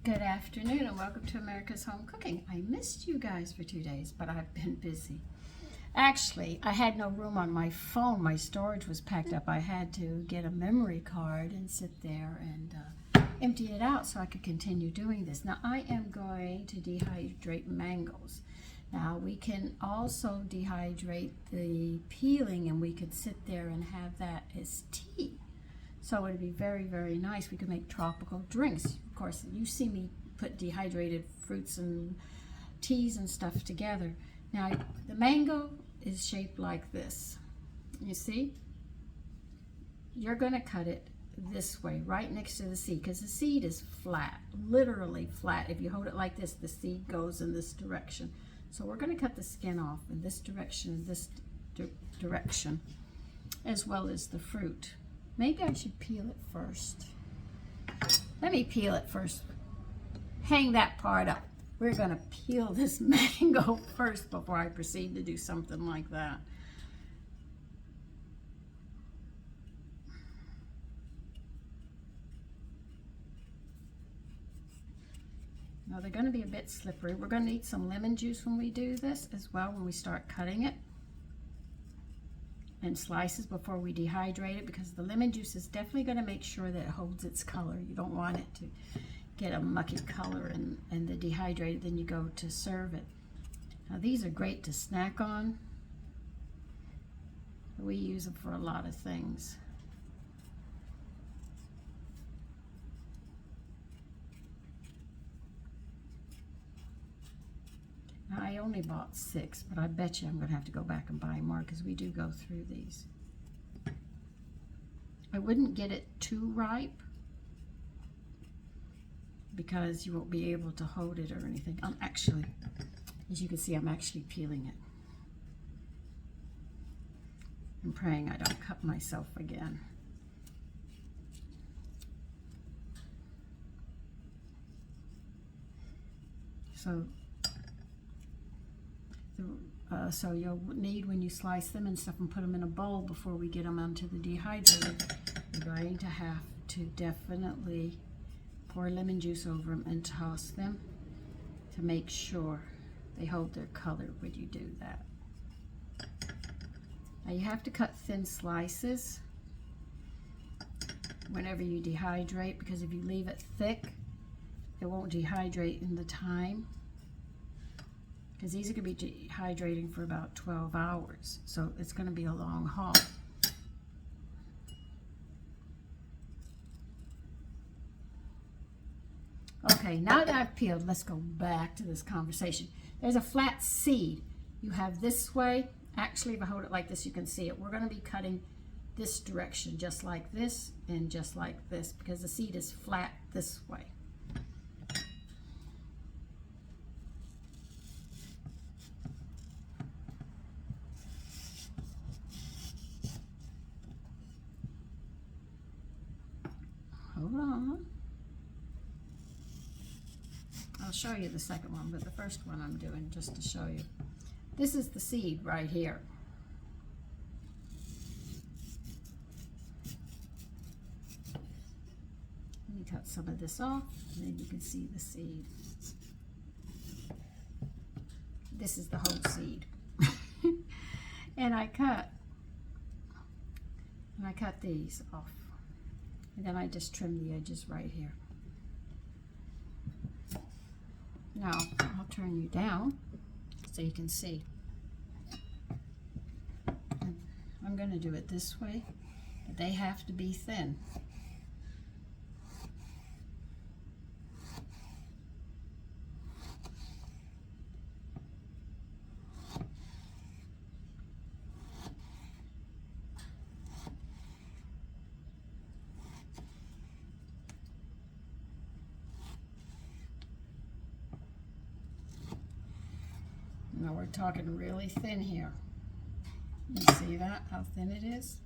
Good afternoon and welcome to America's Home Cooking. I missed you guys for 2 days, but I've been busy. Actually, I had no room on my phone. My storage was packed up. I had to get a memory card and sit there and empty it out so I could continue doing this. Now, I am going to dehydrate mangoes. Now, we can also dehydrate the peeling and we could sit there and have that as tea. So it would be very, very nice. We could make tropical drinks. Of course, you see me put dehydrated fruits and teas and stuff together. Now, the mango is shaped like this. You see? You're going to cut it this way, right next to the seed, because the seed is flat, literally flat. If you hold it like this, the seed goes in this direction. So we're going to cut the skin off in this direction and this direction, as well as the fruit. Maybe I should peel it first. Let me peel it first. Hang that part up. We're going to peel this mango first before I proceed to do something like that. Now they're going to be a bit slippery. We're going to need some lemon juice when we do this as well, when we start cutting it in slices before we dehydrate it, because the lemon juice is definitely going to make sure that it holds its color. You don't want it to get a mucky color and the dehydrated, then you go to serve it. Now these are great to snack on. We use them for a lot of things. Now, I only bought 6, but I bet you I'm going to have to go back and buy more because we do go through these. I wouldn't get it too ripe because you won't be able to hold it or anything. I'm actually, as you can see, I'm actually peeling it. I'm praying I don't cut myself again. So you'll need, when you slice them and stuff and put them in a bowl before we get them onto the dehydrator, you're going to have to definitely pour lemon juice over them and toss them to make sure they hold their color when you do that. Now you have to cut thin slices whenever you dehydrate, because if you leave it thick, it won't dehydrate in the time. Because these are going to be dehydrating for about 12 hours. So it's going to be a long haul. Okay, now that I've peeled, let's go back to this conversation. There's a flat seed. You have this way. Actually, if I hold it like this, you can see it. We're going to be cutting this direction, just like this and just like this, because the seed is flat this way. Hold on. I'll show you the second one, but the first one I'm doing just to show you. This is the seed right here. Let me cut some of this off, and then you can see the seed. This is the whole seed. And I cut these off. And then I just trim the edges right here. Now, I'll turn you down so you can see. I'm going to do it this way, but they have to be thin. Now we're talking really thin here. You see that, how thin it is?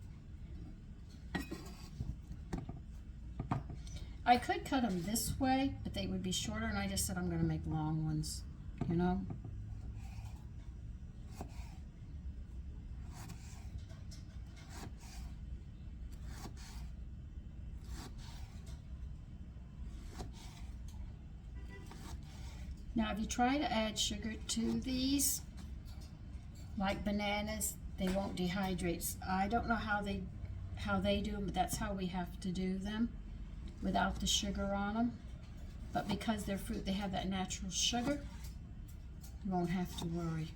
I could cut them this way, but they would be shorter, and I just said I'm going to make long ones, you know? Now if you try to add sugar to these, like bananas, they won't dehydrate. I don't know how they do them, but that's how we have to do them without the sugar on them. But because they're fruit, they have that natural sugar. You won't have to worry.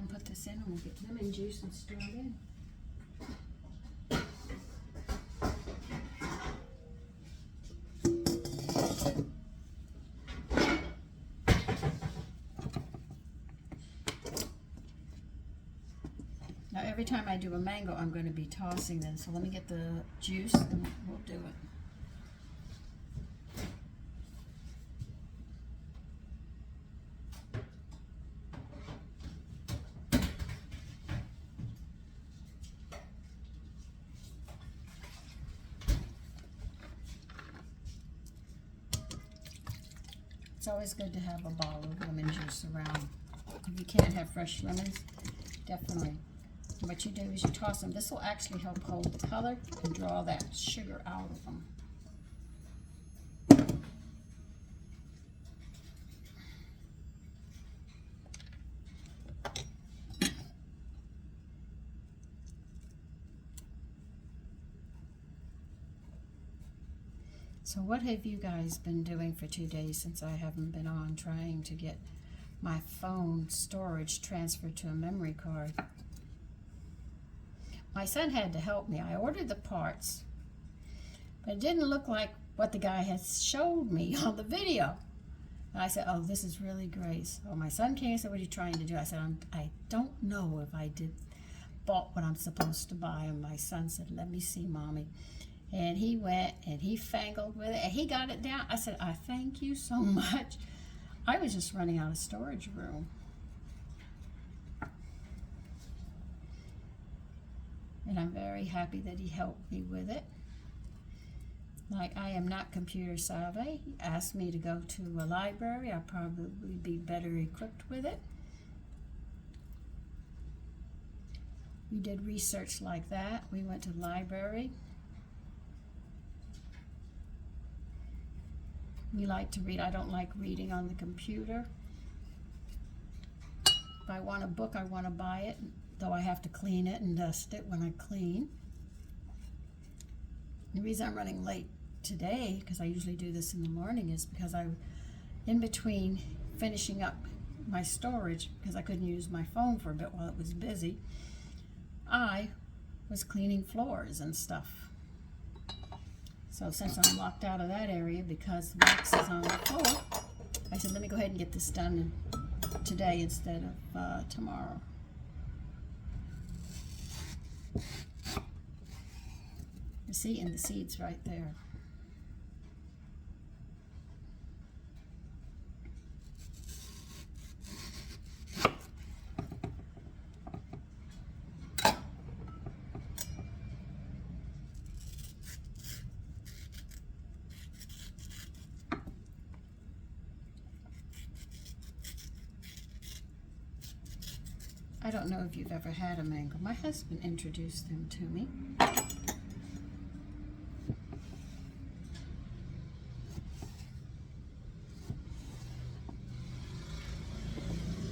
Put this in and we'll get lemon juice and stir it in. Now every time I do a mango, I'm going to be tossing them. So let me get the juice and we'll do it. It's always good to have a bottle of lemon juice around. If you can't have fresh lemons, definitely. What you do is you toss them. This will actually help hold the color and draw that sugar out of them. So what have you guys been doing for 2 days since I haven't been on, trying to get my phone storage transferred to a memory card? My son had to help me. I ordered the parts, but it didn't look like what the guy had showed me on the video. And I said, oh, this is really great. So my son came and said, what are you trying to do? I said, I don't know if I bought what I'm supposed to buy. And my son said, let me see, Mommy. And he went and he fangled with it and he got it down. I said, I thank you so much. I was just running out of storage room. And I'm very happy that he helped me with it. Like, I am not computer savvy. He asked me to go to a library. I'll probably be better equipped with it. We did research like that. We went to the library. We like to read. I don't like reading on the computer. If I want a book, I want to buy it, though I have to clean it and dust it when I clean. The reason I'm running late today, because I usually do this in the morning, is because in between finishing up my storage, because I couldn't use my phone for a bit while it was busy, I was cleaning floors and stuff. So since I'm locked out of that area because the wax is on the floor, I said, let me go ahead and get this done today instead of tomorrow. You see, and the seeds right there. I don't know if you've ever had a mango. My husband introduced them to me.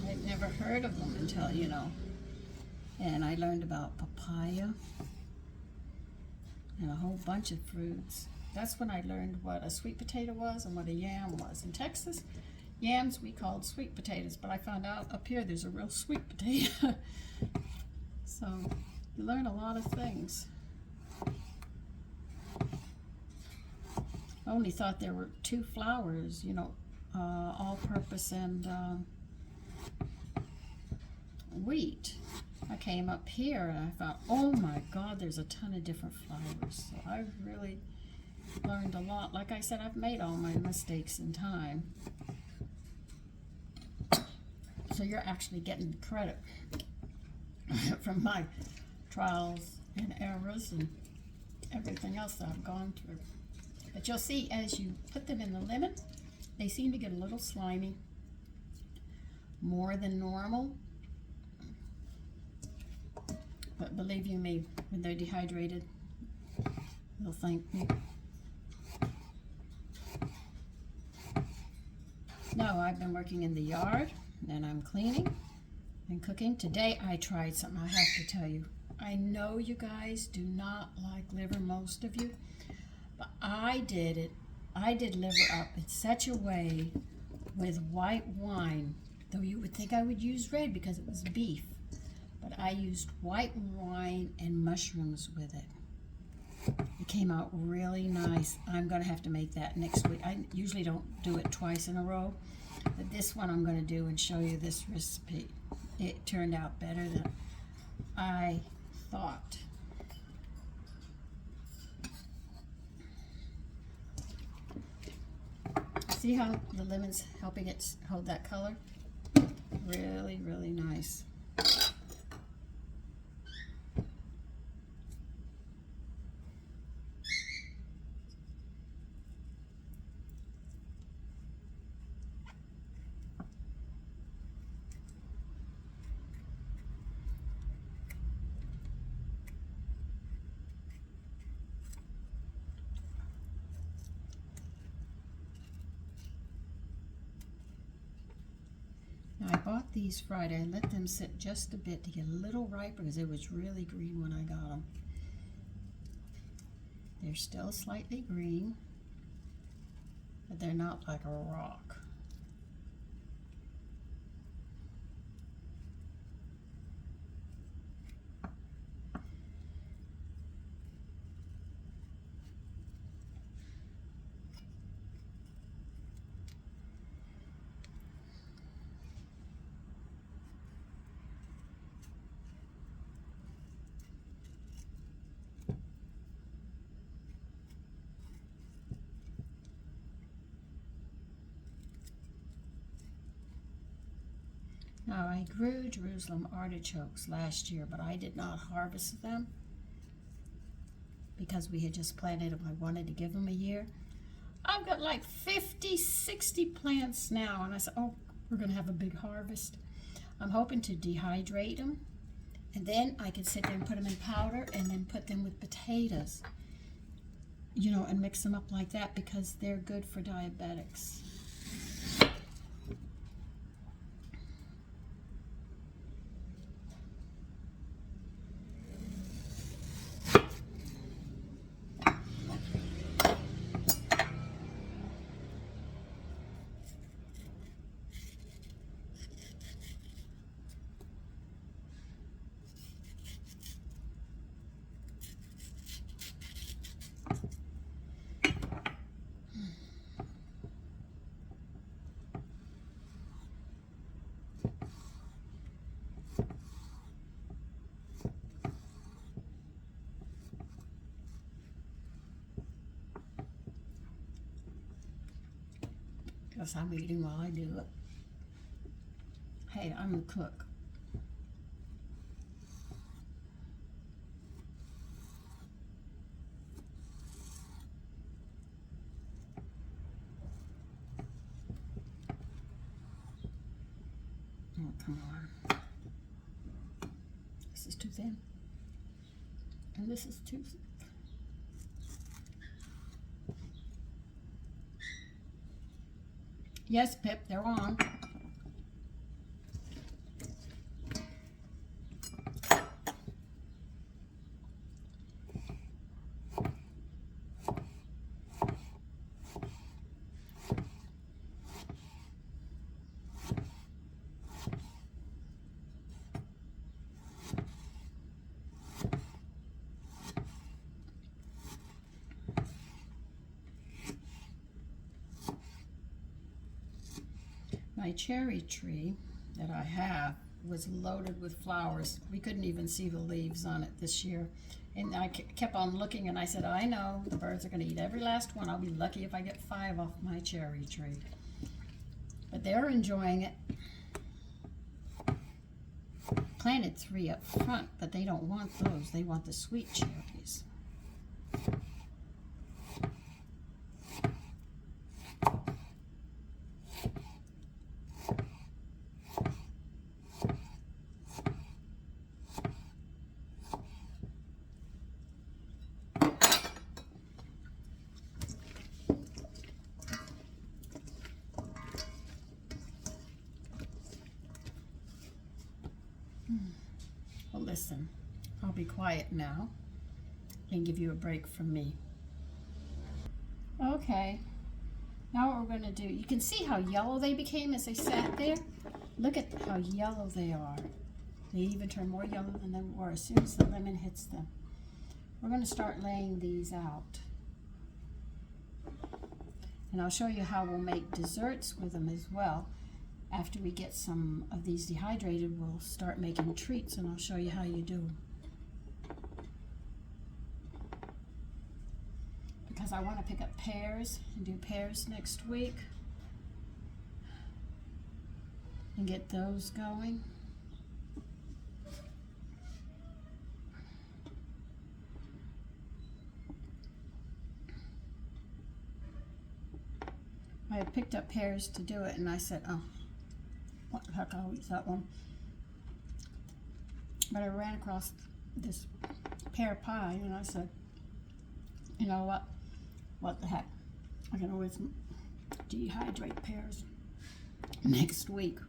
I'd never heard of them until, and I learned about papaya and a whole bunch of fruits. That's when I learned what a sweet potato was and what a yam was. In Texas, yams we called sweet potatoes, but I found out up here there's a real sweet potato. So you learn a lot of things. I only thought there were two flours, all-purpose and wheat. I came up here and I thought, oh my God, there's a ton of different flours. So I really learned a lot. Like I said, I've made all my mistakes in time. So you're actually getting the credit from my trials and errors and everything else that I've gone through. But you'll see as you put them in the lemon, they seem to get a little slimy, more than normal. But believe you me, when they're dehydrated, they'll thank me. No, I've been working in the yard, and I'm cleaning and cooking. Today I tried something I have to tell you. I know you guys do not like liver, most of you, but I did it. I did liver up in such a way with white wine, though you would think I would use red because it was beef, but I used white wine and mushrooms with it. It came out really nice. I'm going to have to make that next week. I usually don't do it twice in a row, but this one I'm going to do and show you this recipe. It turned out better than I thought. See how the lemon's helping it hold that color? Really, really nice. Now I bought these Friday. I let them sit just a bit to get a little riper because it was really green when I got them. They're still slightly green, but they're not like a rock. Now, I grew Jerusalem artichokes last year, but I did not harvest them because we had just planted them. I wanted to give them a year. I've got like 50, 60 plants now, and I said, oh, we're going to have a big harvest. I'm hoping to dehydrate them, and then I can sit there and put them in powder and then put them with potatoes, you know, and mix them up like that because they're good for diabetics. Because I'm eating while I do it. Hey, I'm a cook. Oh, come on. This is too thin. And this is too thin. Yes, Pip, they're on. My cherry tree that I have was loaded with flowers. We couldn't even see the leaves on it this year. And I kept on looking, and I said, I know the birds are going to eat every last one. I'll be lucky if I get 5 off my cherry tree. But they're enjoying it. Planted 3 up front, but they don't want those. They want the sweet cherries. listen. I'll be quiet now and give you a break from me. Okay, now what we're going to do, you can see how yellow they became as they sat there. Look at how yellow they are. They even turn more yellow than they were as soon as the lemon hits them. We're going to start laying these out. And I'll show you how we'll make desserts with them as well. After we get some of these dehydrated, we'll start making treats, and I'll show you how you do them. Because I want to pick up pears and do pears next week and get those going. I had picked up pears to do it, and I said, oh, what the heck, I'll eat that one. But I ran across this pear pie, and I said, you know what the heck, I can always dehydrate pears next week.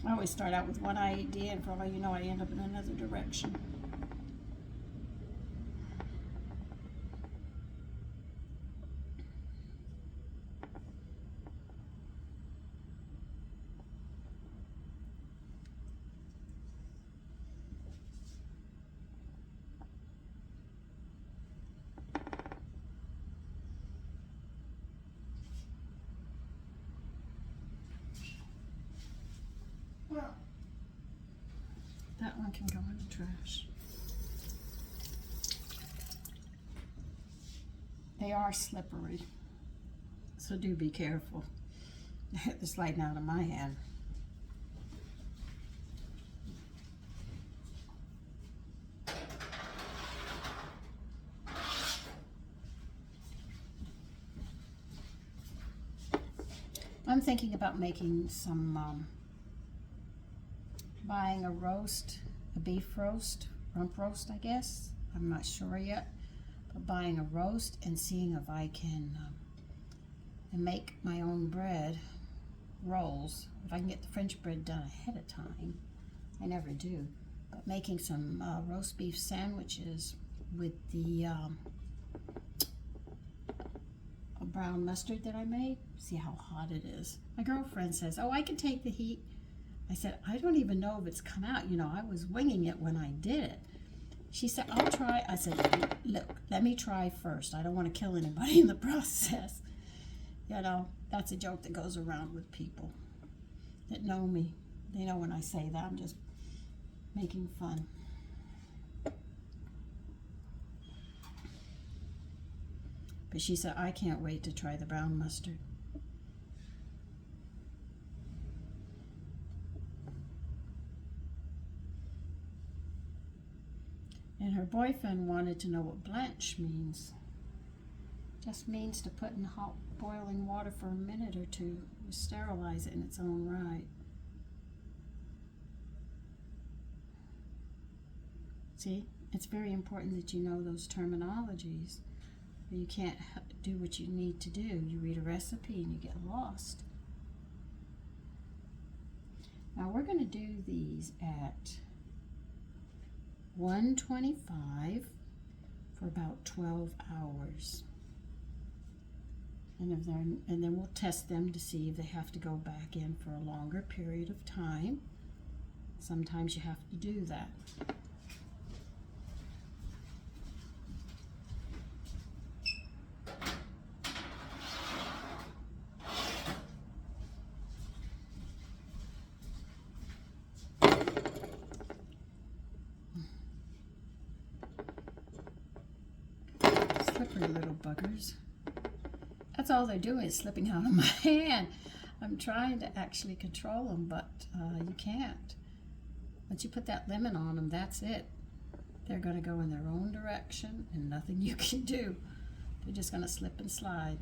I always start out with one idea, and for all you know, I end up in another direction. Well, that one can go in the trash. They are slippery, so do be careful. They're sliding out of my hand. I'm thinking about making some, buying a roast, a beef roast, rump roast, I guess. I'm not sure yet. But buying a roast and seeing if I can make my own bread rolls. If I can get the French bread done ahead of time. I never do. But making some roast beef sandwiches with the brown mustard that I made. See how hot it is. My girlfriend says, oh, I can take the heat. I said, I don't even know if it's come out. You know, I was winging it when I did it. She said, I'll try. I said, look, let me try first. I don't want to kill anybody in the process. You know, that's a joke that goes around with people that know me. They know when I say that, I'm just making fun. But she said, I can't wait to try the brown mustard. And her boyfriend wanted to know what blanch means. Just means to put in hot boiling water for a minute or two. You sterilize it in its own right. See, it's very important that you know those terminologies. Or you can't do what you need to do. You read a recipe and you get lost. Now we're going to do these at 125 for about 12 hours. And then we'll test them to see if they have to go back in for a longer period of time. Sometimes you have to do that. Slippery little buggers. That's all they're doing is slipping out of my hand. I'm trying to actually control them, but you can't. Once you put that lemon on them, that's it. They're going to go in their own direction and nothing you can do. They're just going to slip and slide.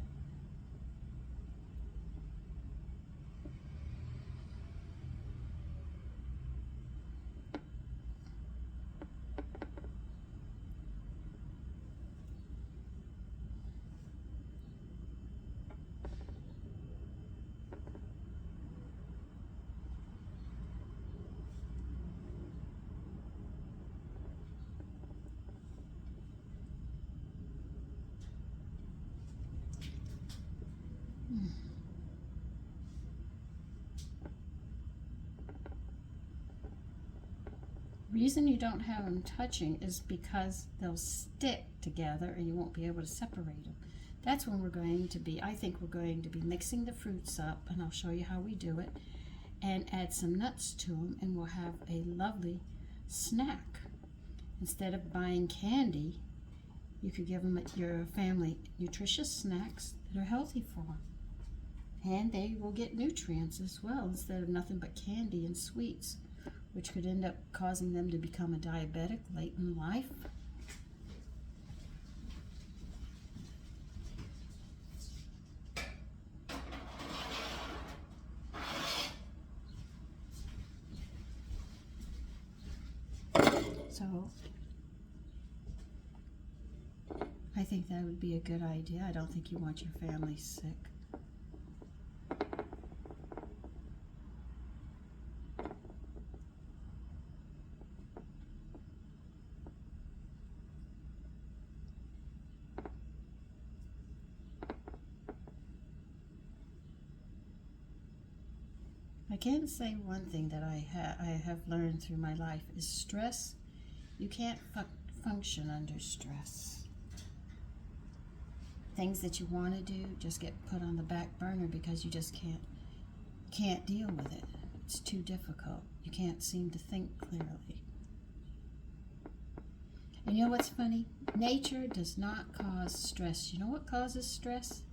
reason you don't have them touching is because they'll stick together and you won't be able to separate them. That's when I think we're going to be mixing the fruits up, and I'll show you how we do it, and add some nuts to them, and we'll have a lovely snack. Instead of buying candy, you could give them your family nutritious snacks that are healthy for them. And they will get nutrients as well, instead of nothing but candy and sweets, which could end up causing them to become a diabetic late in life. So I think that would be a good idea. I don't think you want your family sick. I can say one thing that I have learned through my life is stress. You can't function under stress. Things that you want to do just get put on the back burner because you just can't deal with it. It's too difficult. You can't seem to think clearly. And you know what's funny? Nature does not cause stress. You know what causes stress?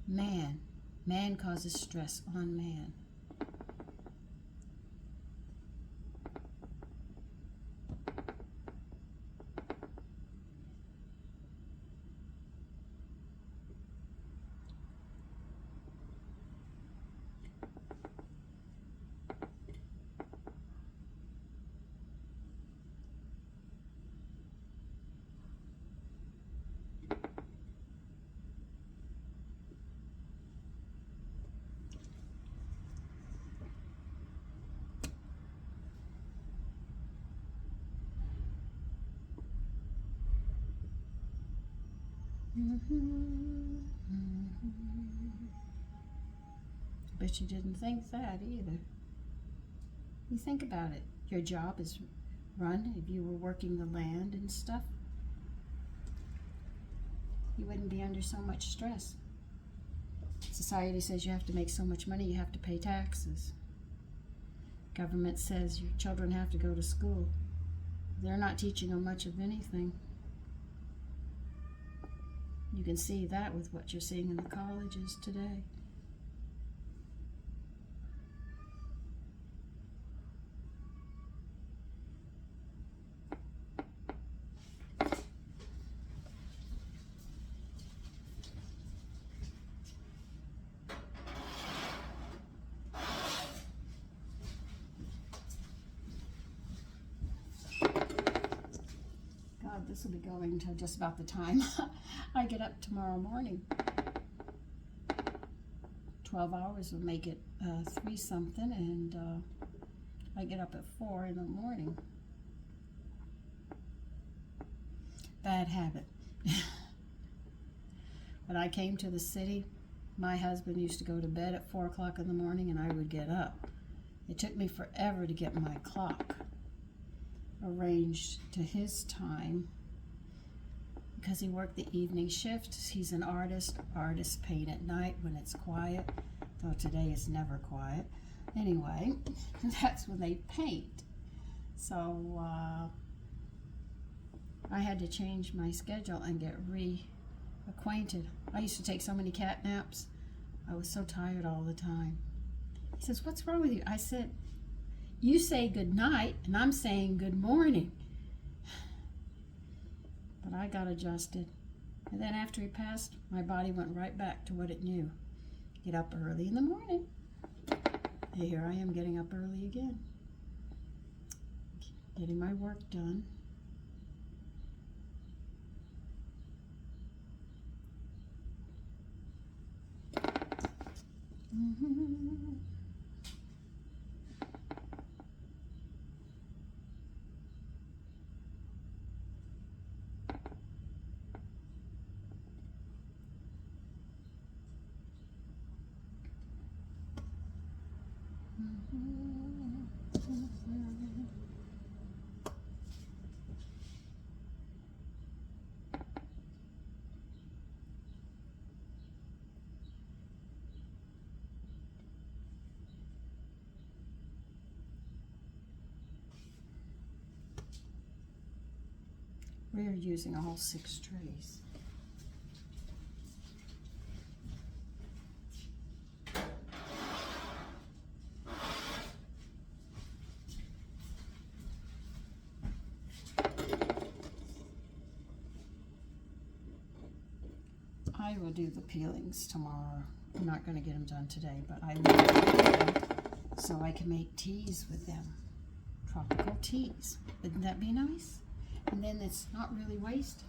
Man. Man causes stress on man. But you didn't think that either. You think about it. Your job is run. If you were working the land and stuff, you wouldn't be under so much stress. Society says you have to make so much money, you have to pay taxes. Government says your children have to go to school. They're not teaching them much of anything. You can see that with what you're seeing in the colleges today. This will be going to just about the time I get up tomorrow morning. 12 hours will make it 3 something, and I get up at 4 in the morning. Bad habit. When I came to the city, my husband used to go to bed at 4 o'clock in the morning, and I would get up. It took me forever to get my clock arranged to his time, because he worked the evening shift. He's an artist. Artists paint at night when it's quiet, though today is never quiet. Anyway, that's when they paint. So I had to change my schedule and get reacquainted. I used to take so many cat naps. I was so tired all the time. He says, "What's wrong with you?" I said, "You say good night, and I'm saying good morning." But I got adjusted. And then after he passed, my body went right back to what it knew. Get up early in the morning. And here I am getting up early again. Getting my work done. We're using all 6 trays. I will do the peelings tomorrow. I'm not going to get them done today, but I will do them so I can make teas with them. Tropical teas. Wouldn't that be nice? And then it's not really wasted.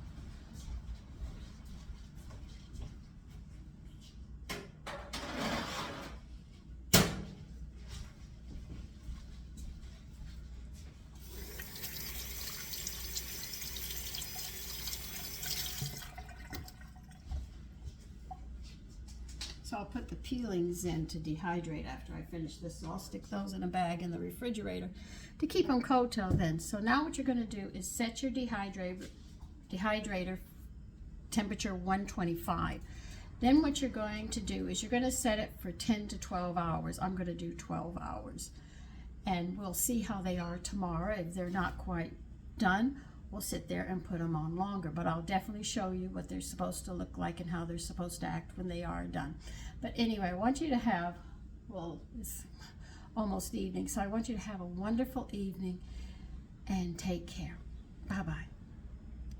So I'll put the peelings in to dehydrate after I finish this. So I'll stick those in a bag in the refrigerator to keep them cold till then. So now what you're going to do is set your dehydrator temperature 125. Then what you're going to do is you're going to set it for 10 to 12 hours. I'm going to do 12 hours. And we'll see how they are tomorrow. If they're not quite done, we'll sit there and put them on longer, but I'll definitely show you what they're supposed to look like and how they're supposed to act when they are done. But anyway, I want you to have, well, it's almost evening, so I want you to have a wonderful evening and take care. Bye-bye.